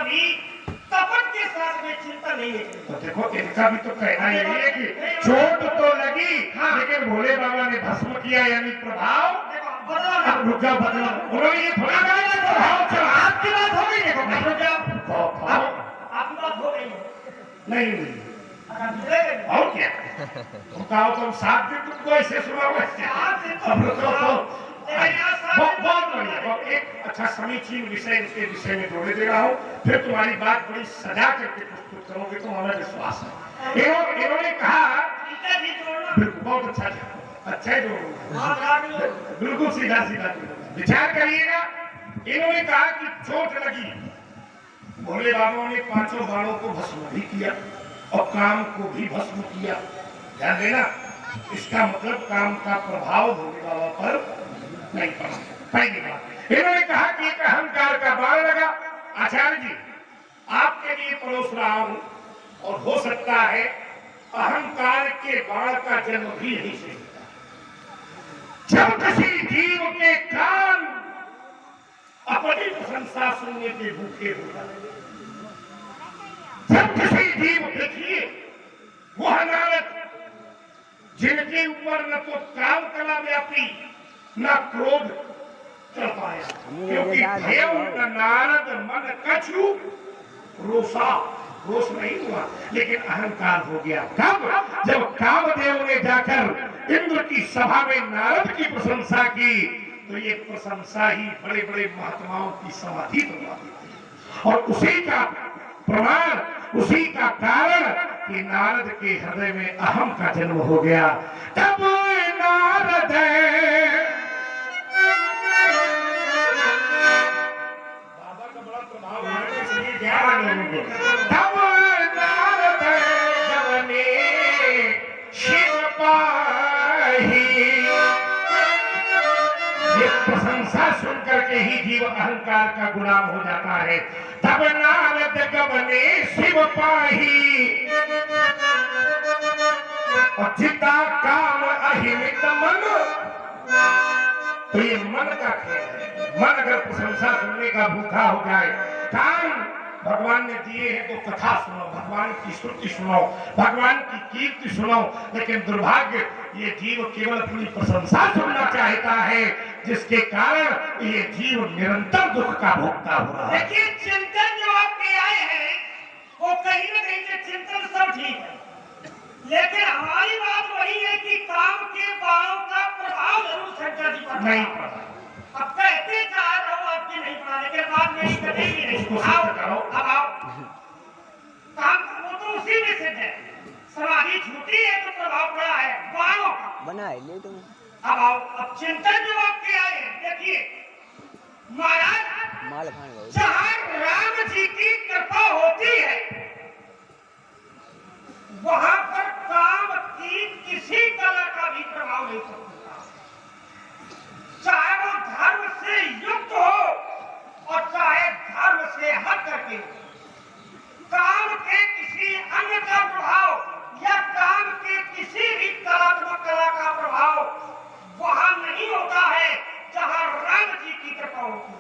कभी कपट के साथ में चिंता नहीं है। तो देखो इनका भी तो कहना यही है कि चोट तो लगी, लेकिन भोले बाबा ने भस्म किया, यानी प्रभाव अब रुक जाओ, बदलो। उन्होंने ये थोड़ा प्रभाव चला, आपकी बात हो गई देखो, रुक जाओ, आपकी बात हो गई है नहीं और क्या कहो तुम 7 दिन तुमको ऐसे सुना बहुत बढ़िया, एक अच्छा समीचीन विषय इसके विषय में जोड़े दे रहा हूँ, फिर तुम्हारी बात बड़ी सजा करके प्रस्तुत करोगे तो हमें विश्वास है। इन्होंने कहा बहुत अच्छा है जो बिल्कुल सीधा सीधा विचार करिएगा। इन्होंने कहा कि चोट लगी, भोले बाबा ने 5 बाणों को भस्म भी किया और काम को भी भस्म किया। ध्यान देना, इसका मतलब काम का प्रभाव भोले बाबा पर नहीं पड़ा। पहली बात इन्होंने कहा कि एक अहंकार का बाण लगा। आचार्य जी आपके लिए परोस रहा हूं, और हो सकता है अहंकार के बाण का जन्म भी यही से होता है। जब किसी जीव के कान अपनी प्रशंसा सुनने के भूखे हो जाते, जब किसी जीव, देखिए वह नारद जिनके ऊपर न तो काम कला व्यापी न क्रोध चल पाया, क्योंकि देव न नारद मन कछु रोषा, रोष नहीं हुआ, लेकिन अहंकार हो गया। कब? जब कामदेव ने जाकर इंद्र की सभा में नारद की प्रशंसा की, तो ये प्रशंसा ही बड़े बड़े महात्माओं की समाधि बनवा दी, और उसी का प्रमाण, उसी का कारण कि नारद के हृदय में अहम का जन्म हो गया। तब नारद बाबा का बड़ा प्रभाव है, इसलिए ध्यान रखोगे। तब नारद जवने शिव पाही, ये प्रशंसा सुनकर के ही जीव अहंकार का गुलाम हो जाता है। तब नारद गवने शिव पाही, और चिता काम अहिमित मन, तो ये मन का खेल है। मन अगर प्रशंसा सुनने का भूखा हो जाए, कान भगवान ने दिए हैं तो कथा सुनो, भगवान की स्तुति सुनो, भगवान की कीर्ति सुनो, लेकिन दुर्भाग्य ये जीव केवल अपनी प्रशंसा सुनना चाहता है, जिसके कारण ये जीव निरंतर दुख का भोगता हुआ है। देखिए चिंतन जो आपके आए हैं वो कहीं न कहीं से चिंतन सब ठीक है, लेकिन हमारी बात वही है कि काम के बाणों का प्रभाव जरूर शंकर जी पर नहीं पड़ा। अब कहते चाह रहा हूँ आपकी नहीं पड़ा, लेकिन बात मेरी कटेगी नहीं। आओ अब आओ, काम वो तो उसी में से है, समाधि छूटी है तो प्रभाव पड़ा है बाणों का, बना ले तुम। अब आओ, अब चिंतन जो आपके आए हैं, देखिए महाराज माल खाने गए, जहाँ राम जी की कृपा होती है वहां पर काम की किसी कला का भी प्रभाव नहीं पड़ता, चाहे वो धर्म से युक्त हो और चाहे धर्म से हट करके। काम के किसी अन्य का प्रभाव या काम के किसी भी कलात्मक कला का प्रभाव वहां नहीं होता है जहां राम जी की कृपा होती है।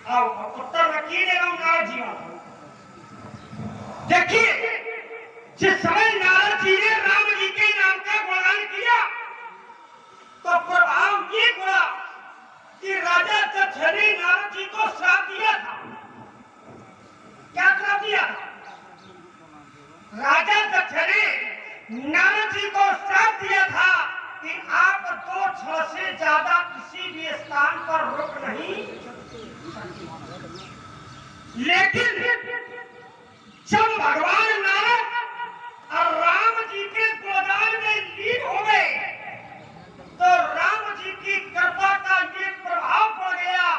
आओ उत्तर रखिए नारद जी। देखिए जिस समय नारद जी ने राम जी के नाम का गुणगान किया तो प्रभाव ये हुआ कि राजा दक्ष ने नारद जी को श्राप दिया था। क्या श्राप दिया? राजा दक्ष ने नारद जी को श्राप दिया था कि आप 2 क्षण से ज्यादा किसी भी स्थान पर रुक नहीं। लेकिन जब भगवान नारद और राम जी के गोदान में लीन हो गए तो राम जी की कृपा का ये प्रभाव पड़ गया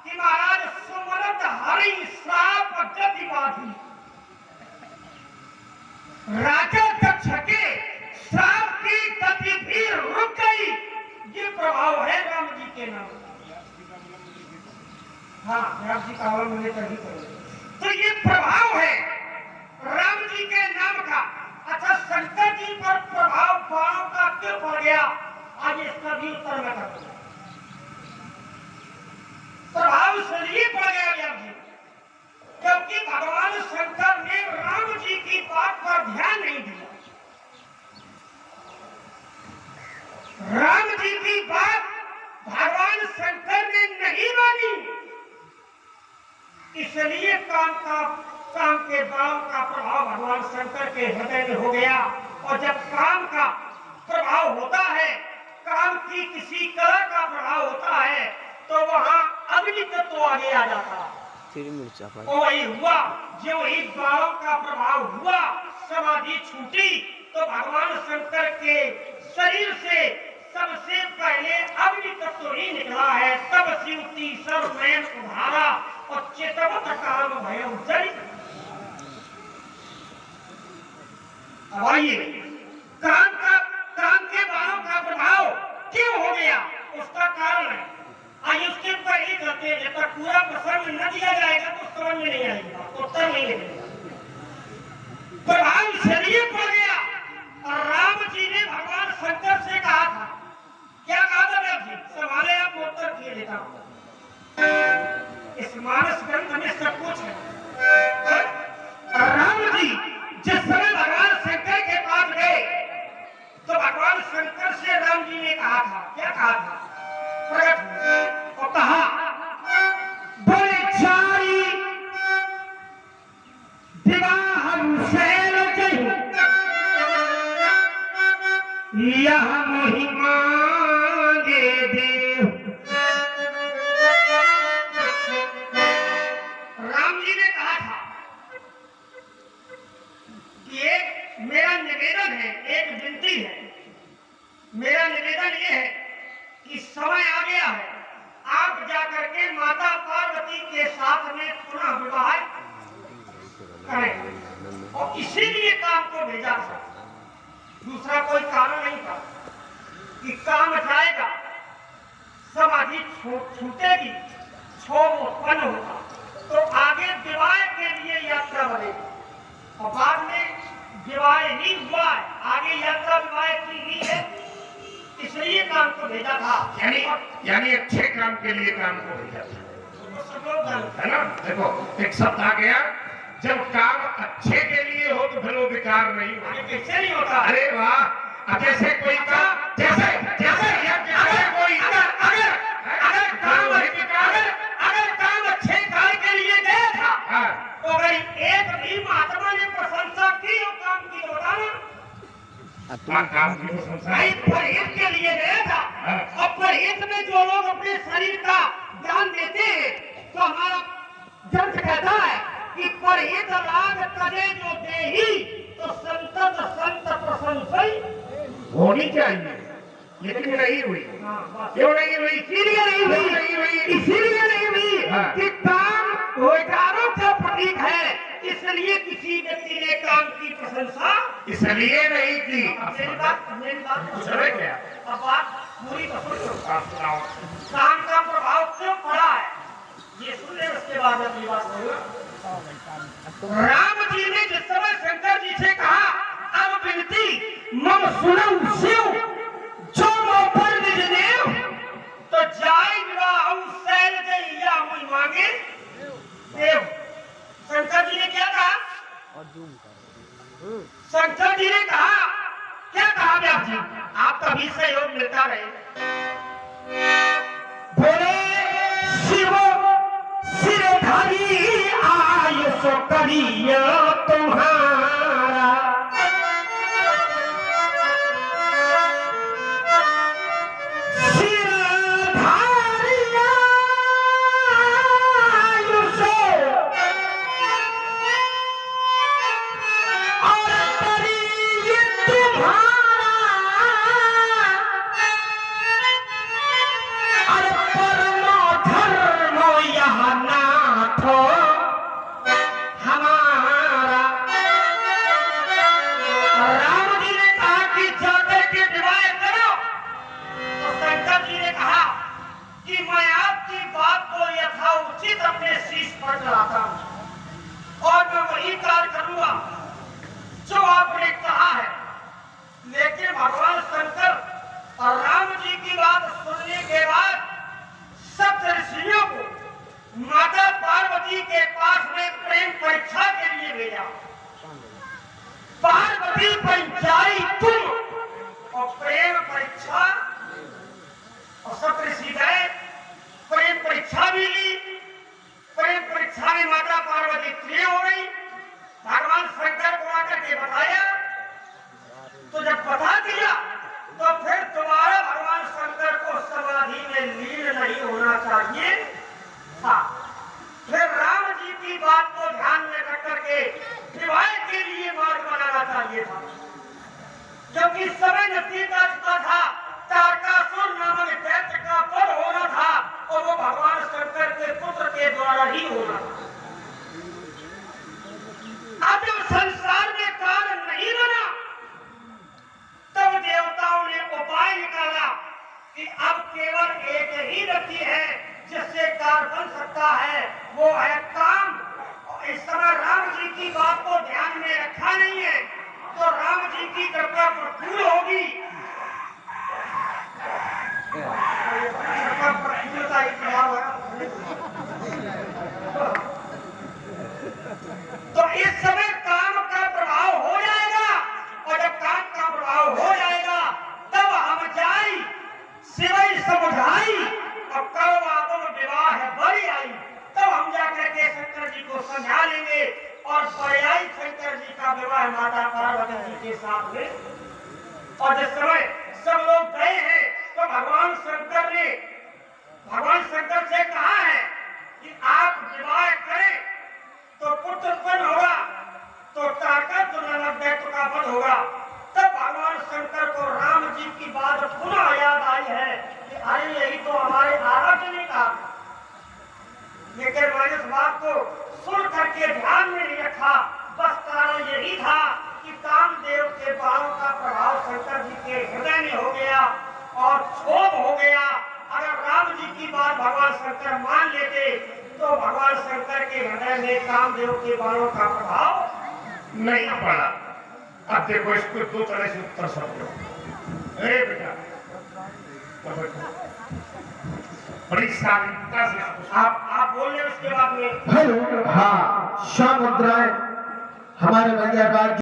कि महाराज सुमरत हरि श्राप गति बाधी। राजा दक्ष के श्राप की गति भी रुक गई। ये प्रभाव है राम जी के नाम। हाँ, राम जी का हवन होने पर ही तो ये प्रभाव है राम जी के नाम का। अच्छा, शंकर जी पर प्रभाव बाणों का क्यों पड़ गया? आज इसका भी उत्तर मैं करूंगा। प्रभाव इसलिए पड़ गया व्यास जी, इसलिए काम के बाणों का प्रभाव भगवान शंकर के हृदय में हो गया। और जब काम का प्रभाव होता है, काम की किसी कला का प्रभाव होता है, तो वहां अग्नि तत्व आगे आ जाता है। वही हुआ, जो वही बाणों का प्रभाव हुआ, समाधि छूटी, तो भगवान शंकर के शरीर से सबसे पहले अग्नि तत्व ही निकला है। तब शिवती सर्व नयन उधारा और चेतवत काम भयम जनित। अब आइए, काम के बाणों का प्रभाव क्यों हो गया, उसका कारण है। आइए उसके पहले चलते हैं। जब तक पूरा प्रसंग न दिया जाएगा तो समझ में नहीं आएगा, उत्तर नहीं मिलेगा। प्रभाव इसलिए पड़ गया, और राम जी ने भगवान शंकर से कहा था, क्या कहा था राम जी? सवाले आप उत्तर किए देता हूं। इस मानस ग्रंथ में सब कुछ है। राम जी जिस समय भगवान शंकर के पास गए, तो भगवान शंकर से राम जी ने कहा था, क्या कहा था? प्रकट और कहा, बोले चारी विवाह शैल जय यह महिमा गे देव। राम जी ने कहा था कि एक मेरा निवेदन है, एक विनती है। मेरा निवेदन ये है कि समय आ गया है, आप जाकर के माता पार्वती के साथ में पुनः विवाह करें, और इसीलिए काम को भेजा था। दूसरा कोई कारण नहीं था कि काम जाएगा, समाधि छूटेगी, क्षोभ उत्पन्न होगा, तो आगे विवाह के लिए यात्रा बढ़ेगी। और बाद में विवाह नहीं हुआ है, आगे यात्रा विवाह की ही है, इसलिए काम को भेजा था। यानी अच्छे काम के लिए काम को भेजा था, तो सब लोग जानते है ना। देखो एक शब्द आ गया, जब काम अच्छे के लिए हो तो फिर वो बेकार नहीं हो। हैं। कैसे नहीं होता? अरे वाह, अब जैसे कोई काम, जैसे कोई अगर काम अच्छे कार्य के लिए गया था, हाँ, तो अगर एक भी महात्मा ने प्रशंसा की और काम की, तो बताना काम की प्रशंसा भाई परहेज के लिए गया था। और परहेज में जो लोग अपने शरीर का ध्यान देते हैं, तो हमारा ग्रंथ कहता है कि परहेज लाग करे जो देही, तो संतत संत प्रशंसा होनी चाहिए, लेकिन नहीं हुई। क्यों नहीं हुई? इसीलिए नहीं हुई, इसीलिए नहीं हुई हाँ। कि काम विकारों का प्रतीक है, इसलिए किसी व्यक्ति ने काम की प्रशंसा इसलिए नहीं की। मेरी बात समझ गया? अब बात पूरी तो सुन लो। आप सुनाओ। काम का प्रभाव क्यों पड़ा है, ये सुन ले, उसके बाद अपनी बात बोलूंगा। राम जी ने जिस समय शंकर जी से कहा, अब विनती मम सुनऊ शिव जो पर निज देव, तो जाय विवाह शैल जइया मुझ मांगे देव। शंकर जी ने क्या कहा? शंकर जी ने कहा, क्या कहा व्यास जी? आप कभी सहयोग मिलता रहे। बोले शिव सिरधारी आयुष करिय तुम्हारा, सिरधारी आयुष और करिय तुम्हारा, और परमो धर्मो यह नाथ हमारा। राम जी ने कहा कि जाकर के विवाह करो, तो शंकर जी ने कहा कि मैं आपकी बात को यथाउचित अपने शीश पर चढ़ाता हूं, और मैं वही कार्य करूंगा जो आपने कहा है। लेकिन भगवान शंकर और राम जी की बात सुनने के बाद सब ऋषियों को माता पार्वती के पास में प्रेम परीक्षा के लिए भेजा। पार्वती पंचाई तुम, और प्रेम परीक्षा, और सब ऋषि गए, प्रेम परीक्षा भी ली, प्रेम परीक्षा में माता पार्वती प्रिय हो गई। भगवान शंकर को आकर के बताया, तो जब बता दिया तो फिर दोबारा भगवान शंकर को समाधि में लीन नहीं होना चाहिए था। फिर राम जी की बात को ध्यान में रख करके विवाह के लिए मार्ग बनाना चाहिए था, क्योंकि समय नजदीक आ चुका था। तारकासुर नामक दैत्य का वध होना था और वो भगवान शंकर के पुत्र के द्वारा ही होना था। अब जब संसार में काल नहीं बना, तब देवताओं ने उपाय निकाला कि अब केवल एक ही गति है जिससे काल बन सकता है, वो है काम। और इस समय राम जी की बात को ध्यान में रखा नहीं है, तो राम जी की कृपा प्रफुल्ल होगी। तो इस समय काम का प्रभाव हो जाएगा, और जब काम का प्रभाव हो जाएगा तब हम जाई सिवई समुझाई और करो आपो विवाह बड़ी आई, तब हम जाकर के शंकर जी को समझा लेंगे और पर्यायी शंकर जी का विवाह माता पार्वती जी के साथ में। और जिस समय सब लोग गए हैं तो भगवान शंकर से कहा है कि आप विवाह करें तो पुत्र उत्पन्न होगा, तो तारकासुर नामक दैत्य का वध होगा। तब भगवान शंकर को राम जी की बात पुनः याद आई है कि अरे यही तो हमारे आराध्य ने कहा, लेकिन मैंने इस बात को सुन करके ध्यान में नहीं रखा। बस कारण यही था कि कामदेव के बाणों का प्रभाव शंकर जी के हृदय में हो गया और क्षोभ हो गया। अगर राम जी की बात भगवान शंकर मान लेते तो भगवान शंकर के हृदय में कामदेव के बाणों का प्रभाव नहीं पड़ा। अब देखो इसको दो तरह से उत्तर समझो। बेटा बड़ी शालीनता से आप बोल रहे उसके बाद में हेलो, हाँ, शाम मुद्राएं हमारे भैया